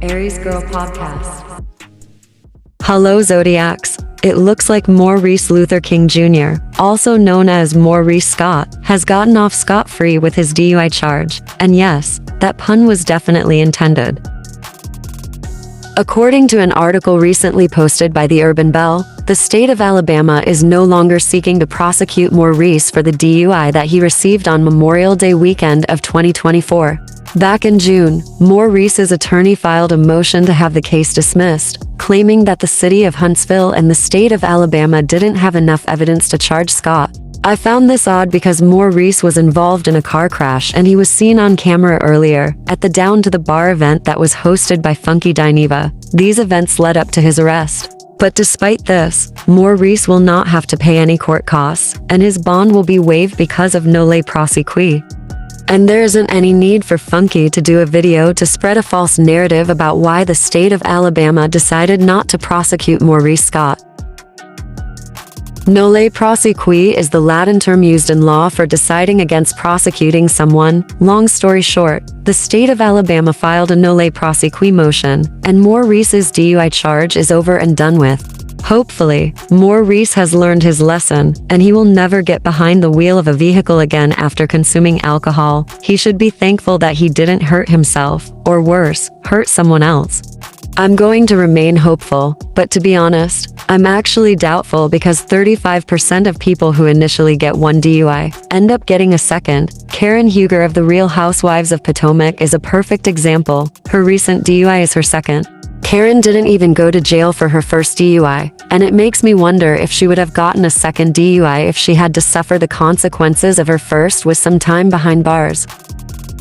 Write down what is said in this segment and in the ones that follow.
Aries Girl Podcast. Hello Zodiacs. It looks like Maurice Luther King Jr., also known as Maurice Scott, has gotten off scot-free with his DUI charge. And yes, that pun was definitely intended. According to an article recently posted by the Urban Bell, the state of Alabama is no longer seeking to prosecute Maurice for the DUI that he received on Memorial Day weekend of 2024. Back in June, Maurice's attorney filed a motion to have the case dismissed, claiming that the city of Huntsville and the state of Alabama didn't have enough evidence to charge Scott. I found this odd because Maurice was involved in a car crash and he was seen on camera earlier at the Down to the Bar event that was hosted by Funky Dineva. These events led up to his arrest. But despite this, Maurice will not have to pay any court costs, and his bond will be waived because of nolle prosequi. And there isn't any need for Funky to do a video to spread a false narrative about why the state of Alabama decided not to prosecute Maurice Scott. Nolle prosequi is the Latin term used in law for deciding against prosecuting someone. Long story short, the state of Alabama filed a nolle prosequi motion, and Maurice's DUI charge is over and done with. Hopefully, Maurice has learned his lesson, and he will never get behind the wheel of a vehicle again after consuming alcohol. He should be thankful that he didn't hurt himself, or worse, hurt someone else. I'm going to remain hopeful, but to be honest, I'm actually doubtful because 35% of people who initially get one DUI end up getting a second. Karen Huger of The Real Housewives of Potomac is a perfect example. Her recent DUI is her second. Karen didn't even go to jail for her first DUI, and it makes me wonder if she would have gotten a second DUI if she had to suffer the consequences of her first with some time behind bars.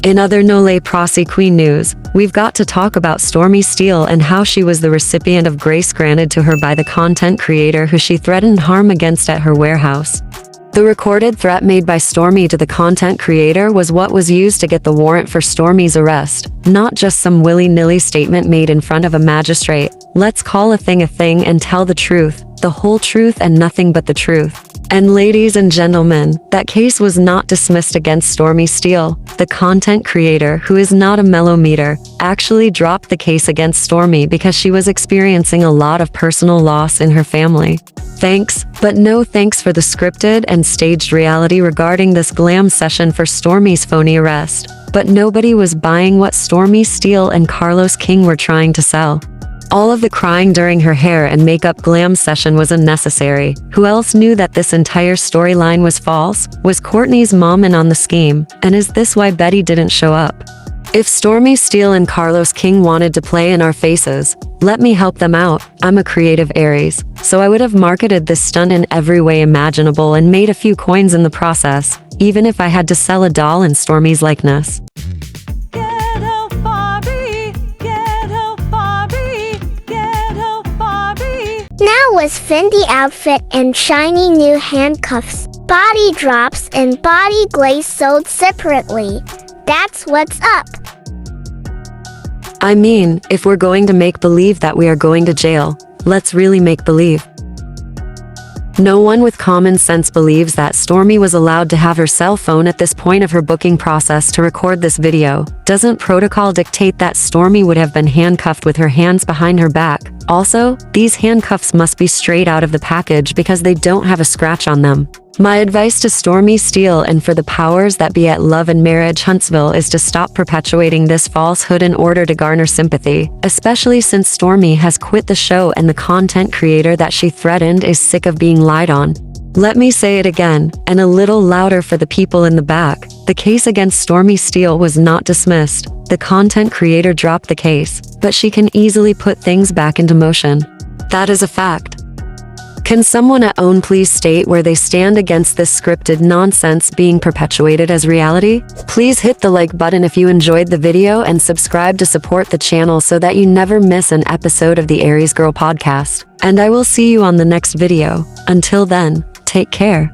In other nolle prosequi news, we've got to talk about Stormi Steele and how she was the recipient of grace granted to her by the content creator who she threatened harm against at her warehouse. The recorded threat made by Stormi to the content creator was what was used to get the warrant for Stormi's arrest, not just some willy-nilly statement made in front of a magistrate. Let's call a thing and tell the truth, the whole truth and nothing but the truth. And ladies and gentlemen, that case was not dismissed against Stormi Steele. The content creator, who is not a mellometer, actually dropped the case against Stormi because she was experiencing a lot of personal loss in her family. Thanks, but no thanks for the scripted and staged reality regarding this glam session for Stormi's phony arrest. But nobody was buying what Stormi Steele and Carlos King were trying to sell. All of the crying during her hair and makeup glam session was unnecessary. Who else knew that this entire storyline was false? Was Courtney's mom in on the scheme? And is this why Betty didn't show up? If Stormi Steele and Carlos King wanted to play in our faces, let me help them out. I'm a creative Aries, so I would have marketed this stunt in every way imaginable and made a few coins in the process, even if I had to sell a doll in Stormi's likeness. Now with Fendi outfit and shiny new handcuffs, body drops and body glaze sold separately. That's what's up. I mean, if we're going to make believe that we are going to jail, let's really make believe. No one with common sense believes that Stormi was allowed to have her cell phone at this point of her booking process to record this video. Doesn't protocol dictate that Stormi would have been handcuffed with her hands behind her back? Also, these handcuffs must be straight out of the package because they don't have a scratch on them. My advice to Stormi Steele and for the powers that be at Love and Marriage Huntsville is to stop perpetuating this falsehood in order to garner sympathy, especially since Stormi has quit the show and the content creator that she threatened is sick of being lied on. Let me say it again, and a little louder for the people in the back. The case against Stormi Steele was not dismissed. The content creator dropped the case, but she can easily put things back into motion. That is a fact. Can someone at OWN please state where they stand against this scripted nonsense being perpetuated as reality? Please hit the like button if you enjoyed the video and subscribe to support the channel so that you never miss an episode of the Aries Girl Podcast. And I will see you on the next video. Until then, take care.